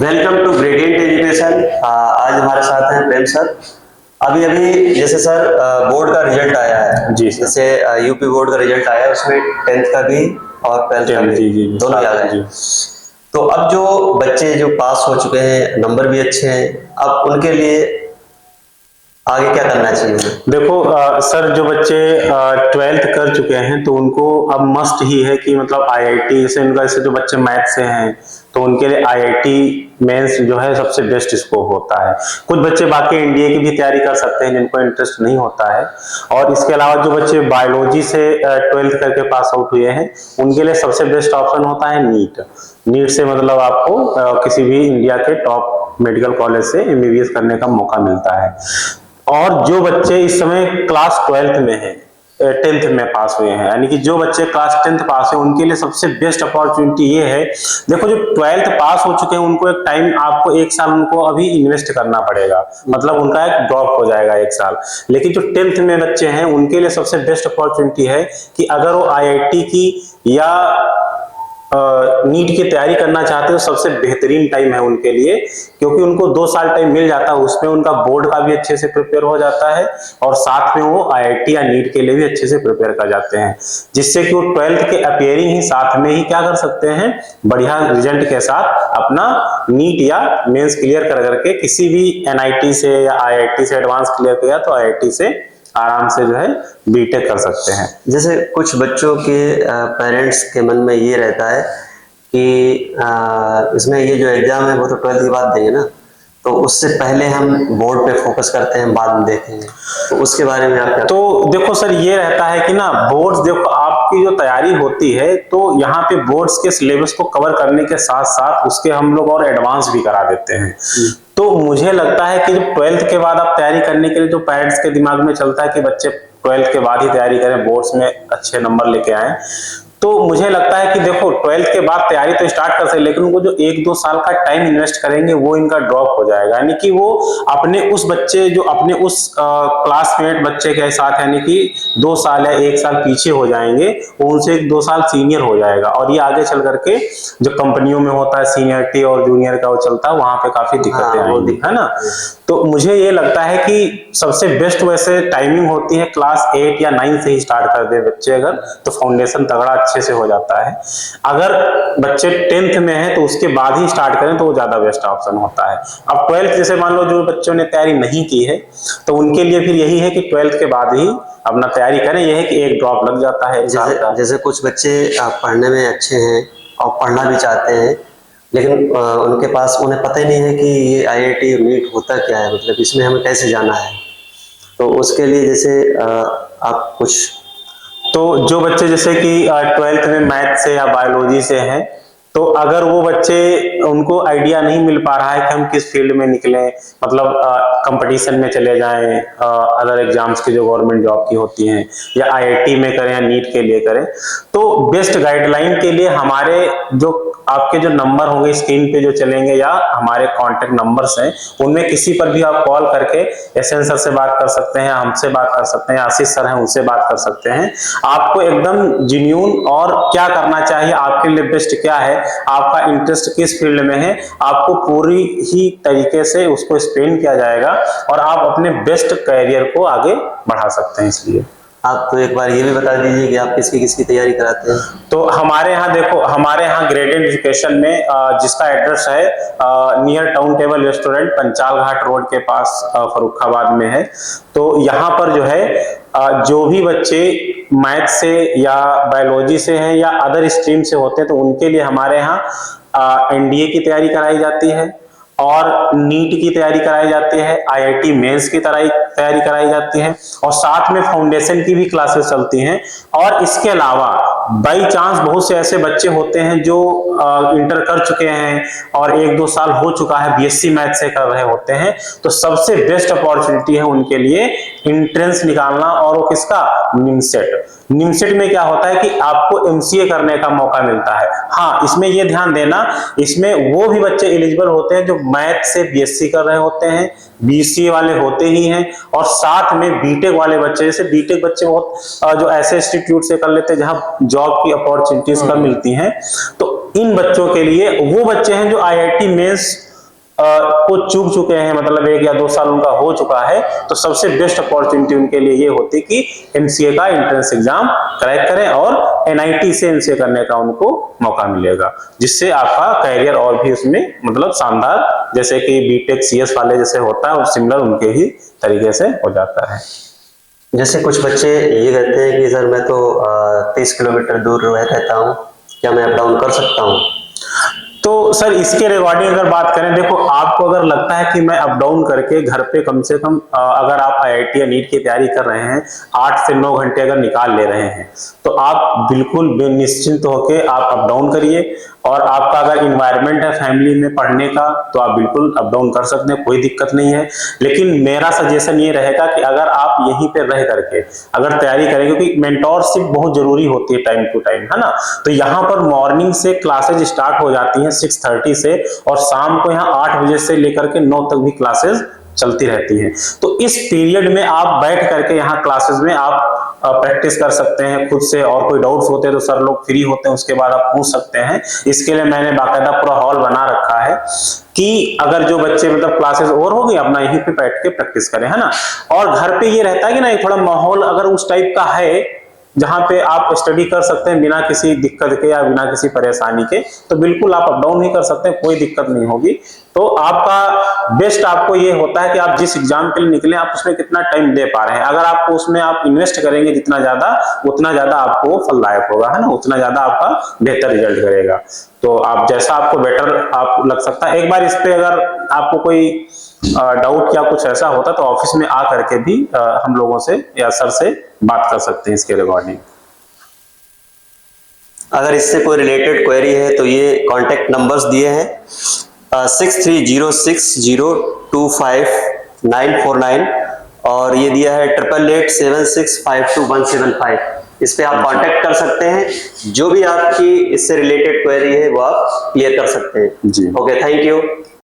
Welcome to gradient education. आज हमारे साथ हैं प्रेम सर। अभी अभी जैसे सर बोर्ड का रिजल्ट आया है जी सर। जैसे यूपी बोर्ड का रिजल्ट आया है, उसमें 10th का भी और 12th का भी जी दोनों आ गए हैं। तो अब जो बच्चे जो पास हो चुके हैं, नंबर भी अच्छे हैं, अब उनके लिए आगे क्या करना चाहिए? देखो सर, जो बच्चे 12th कर चुके हैं तो उनको अब मस्ट ही है कि मतलब आईआईटी, जैसे उनका जैसे जो बच्चे मैथ से हैं तो उनके लिए आईआईटी मेंस जो है सबसे बेस्ट स्कोप होता है। कुछ बच्चे बाकी एनडीए की भी तैयारी कर सकते हैं जिनको इंटरेस्ट नहीं होता है। और इसके अलावा जो बच्चे बायोलॉजी से 12th करके पास आउट हुए हैं उनके लिए सबसे बेस्ट ऑप्शन होता है नीट। नीट से मतलब आपको किसी भी इंडिया के टॉप मेडिकल कॉलेज से एमबीबीएस करने का मौका मिलता है। और जो बच्चे इस समय क्लास 12th में हैं, 10th में पास हुए हैं, यानी कि जो बच्चे क्लास 10th पास है उनके लिए सबसे बेस्ट अपॉर्चुनिटी ये है। देखो, जो 12th पास हो चुके हैं उनको एक टाइम, आपको एक साल उनको अभी इन्वेस्ट करना पड़ेगा, मतलब उनका एक ड्रॉप हो जाएगा एक साल। लेकिन जो 10th में बच्चे हैं उनके लिए सबसे बेस्ट अपॉर्चुनिटी है कि अगर वो आईआईटी की या नीट की तैयारी करना चाहते हो, सबसे बेहतरीन टाइम है उनके लिए, क्योंकि उनको 2 साल टाइम मिल जाता है, उसमें उनका बोर्ड का भी अच्छे से प्रिपेयर हो जाता है और साथ में वो आईआईटी या नीट के लिए भी अच्छे से प्रिपेयर कर जाते हैं, जिससे कि वो 12th के अपियरिंग ही साथ में ही क्या कर सकते हैं, बढ़िया रिजल्ट के साथ अपना नीट या मेंस क्लियर कर करके किसी भी एनआईटी से या आईआईटी से एडवांस क्लियर किया तो आईआईटी से आराम से जो है बीटेक कर सकते हैं। जैसे कुछ बच्चों के पेरेंट्स के मन में ये रहता है कि इसमें ये जो एग्जाम है वो तो 12th के बाद देंगे ना, तो उससे पहले हम बोर्ड पे फोकस करते हैं, बाद में देखेंगे, तो उसके बारे में आप क्या? तो देखो सर, ये रहता है कि ना बोर्ड्स, देखो आपकी जो तैयारी होती है तो यहाँ पे बोर्ड्स के सिलेबस को कवर करने के साथ साथ उसके हम लोग और एडवांस भी करा देते हैं। तो मुझे लगता है कि जो 12th के बाद आप तैयारी करने के लिए, जो पेरेंट्स के दिमाग में चलता है कि बच्चे 12th के बाद ही तैयारी करें, बोर्ड्स में अच्छे नंबर लेके आए, तो मुझे लगता है कि देखो 12th के बाद तैयारी तो स्टार्ट कर सकते, लेकिन उनको जो 1-2 साल का टाइम इन्वेस्ट करेंगे वो इनका ड्रॉप हो जाएगा, यानी कि वो अपने उस बच्चे, जो अपने उस क्लासमेट बच्चे के साथ, यानी कि 2 साल या 1 साल पीछे हो जाएंगे, वो उनसे 2 साल सीनियर हो जाएगा। और ये आगे चल करके जो कंपनियों में होता है सीनियरिटी और जूनियर का वो चलता है, वहां पे काफी दिक्कतें आएंगी, है ना। तो मुझे ये लगता है कि सबसे बेस्ट वैसे टाइमिंग होती है क्लास 8 या 9 से ही स्टार्ट कर दे बच्चे अगर, तो फाउंडेशन तगड़ा अच्छे से हो जाता है। अगर बच्चे 10th में है तो उसके बाद ही स्टार्ट करें तो वो ज्यादा बेस्ट ऑप्शन होता है। अब 12th जैसे मान लो जो बच्चों ने तैयारी नहीं की है तो उनके लिए फिर यही है कि 12th के बाद ही अपना तैयारी करें। यह है कि एक ड्रॉप लग जाता है जैसे कुछ बच्चे पढ़ने में अच्छे हैं और पढ़ना भी चाहते हैं, लेकिन उनके पास, उन्हें पता ही नहीं है कि ये आईआईटी और नीट होता क्या है, मतलब इसमें हमें कैसे जाना है, तो उसके लिए जैसे आप कुछ। तो जो बच्चे जैसे कि 12th में मैथ से या बायोलॉजी से हैं, तो अगर वो बच्चे, उनको आइडिया नहीं मिल पा रहा है कि हम किस फील्ड में निकलें, मतलब कंपटीशन में चले जाएं, अदर एग्जाम्स की जो गवर्नमेंट जॉब की होती हैं, या आईआईटी में करें या नीट के लिए करें, तो बेस्ट गाइडलाइन के लिए हमारे जो आपके जो नंबर होंगे स्क्रीन पे जो चलेंगे या हमारे कांटेक्ट नंबर्स हैं, उनमें किसी पर भी आप कॉल करके एसएन सर से बात कर सकते हैं, हमसे बात कर सकते हैं, आशीष सर हैं उनसे बात कर सकते हैं। आपको एकदम जेन्युइन और क्या करना चाहिए, आपके लिए बेस्ट क्या है, आपका इंटरेस्ट किस फील्ड में है, आपको पूरी ही तरीके से उसको एक्सप्लेन किया जाएगा और आप अपने बेस्ट करियर को आगे बढ़ा सकते हैं। इसलिए आप तो एक बार ये भी बता दीजिए कि आप किसकी किसकी तैयारी कराते हैं। तो हमारे यहाँ देखो, हमारे यहाँ ग्रेडियंट एजुकेशन में जिसका एड्रेस है near town table restaurant, Panchal Ghat road के पास फर्रुखाबाद में है। तो यहाँ पर जो है जो भी बच्चे मैथ से या बायोलॉजी से हैं या अदर स्ट्रीम से होते हैं तो उनके लिए हमारे यहाँ एनडीए की तैयारी कराई जाती है और नीट की तैयारी कराई जाती है, आईआईटी मेंस की तैयारी कराई जाती है और साथ में फाउंडेशन की भी क्लासेस चलती हैं। और इसके अलावा बाई चांस बहुत से ऐसे बच्चे होते हैं जो इंटर कर चुके हैं और 1-2 साल हो चुका है, बीएससी मैथ से कर रहे होते हैं, तो सबसे बेस्ट अपॉर्चुनिटी है उनके लिए एंट्रेंस निकालना, और वो किसका, निमसेट। निमसेट में क्या होता है कि आपको एमसीए करने का मौका मिलता है। हाँ, इसमें ये ध्यान देना, इसमें वो भी बच्चे एलिजिबल होते हैं जो मैथ से बीएससी कर रहे होते हैं, बीसीए वाले होते ही हैं, और साथ में बीटेक वाले बच्चे, जैसे बीटेक बच्चे बहुत जो ऐसे इंस्टीट्यूट से कर लेते हैं जहां जॉब की अपॉर्चुनिटीज कम मिलती हैं, तो इन बच्चों के लिए वो बच्चे हैं जो आईआईटी मेंस को चूक चुके हैं, मतलब 1 या 2 साल उनका हो चुका है, तो सबसे बेस्ट अपॉर्चुनिटी उनके लिए ये होती कि एमसीए का एंट्रेंस एग्जाम क्रैक करें और एनआईटी से एमसीए करने का उनको मौका मिलेगा, जिससे आपका कैरियर और भी उसमें मतलब शानदार, जैसे कि बीटेक सीएस वाले जैसे होता है, और सिमिलर उनके ही तरीके से हो जाता है। जैसे कुछ बच्चे ये कहते हैं कि सर मैं तो 30 किलोमीटर दूर रहता हूँ, क्या मैं अप डाउन कर सकता हूँ? तो सर इसके रिगार्डिंग अगर बात करें, देखो आपको अगर लगता है कि मैं अप डाउन करके घर पे कम से कम अगर आप आईआईटी या नीट की तैयारी कर रहे हैं 8 से 9 घंटे अगर निकाल ले रहे हैं, तो आप बिल्कुल निश्चिंत होकर आप अप डाउन करिए। और आपका अगर इन्वायरमेंट है फैमिली में पढ़ने का, तो आप बिल्कुल अप डाउन कर सकते हैं, कोई दिक्कत नहीं है। लेकिन मेरा सजेशन ये रहेगा कि अगर आप यहीं पे रह करके अगर तैयारी करें, क्योंकि मेंटोरशिप बहुत जरूरी होती है टाइम टू टाइम, है ना। तो यहाँ पर मॉर्निंग से क्लासेज स्टार्ट हो जाती हैं 6:30 से, और शाम को यहाँ 8 बजे से लेकर के 9 तक भी क्लासेज चलती रहती हैं। तो इस पीरियड में आप बैठ करके यहाँ क्लासेस में आप प्रैक्टिस कर सकते हैं खुद से, और कोई डाउट्स होते हैं तो सर लोग फ्री होते हैं, उसके बाद आप पूछ सकते हैं। इसके लिए मैंने बाकायदा पूरा हॉल बना रखा है कि अगर जो बच्चे मतलब क्लासेस और हो गई, अपना यहीं पे बैठ के प्रैक्टिस करें, है ना। और घर पे ये रहता है कि ना, थोड़ा माहौल अगर उस टाइप का है जहां पे आप स्टडी कर सकते हैं बिना किसी दिक्कत के या बिना किसी परेशानी के, तो बिल्कुल आप अप डाउन ही कर सकते हैं, कोई दिक्कत नहीं होगी। तो आपका बेस्ट आपको ये होता है कि आप जिस एग्जाम के लिए निकले आप उसमें कितना टाइम दे पा रहे हैं। अगर आपको उसमें आप इन्वेस्ट करेंगे जितना ज्यादा, उतना ज्यादा आपको फलदायक होगा, है ना, उतना ज्यादा आपका बेहतर रिजल्ट करेगा। तो आप जैसा आपको बेटर आप लग सकता है, एक बार इस पे अगर आपको कोई डाउट या कुछ ऐसा होता तो ऑफिस में आ करके भी हम लोगों से या सर से बात कर सकते हैं इसके रिगार्डिंग। अगर इससे कोई रिलेटेड क्वेरी है तो ये कॉन्टेक्ट नंबर्स दिए हैं, 6306025949, और ये दिया है 8887652175। इस पे आप कांटेक्ट कर सकते हैं, जो भी आपकी इससे रिलेटेड क्वेरी है वो आप क्लियर कर सकते हैं। जी, ओके, थैंक यू।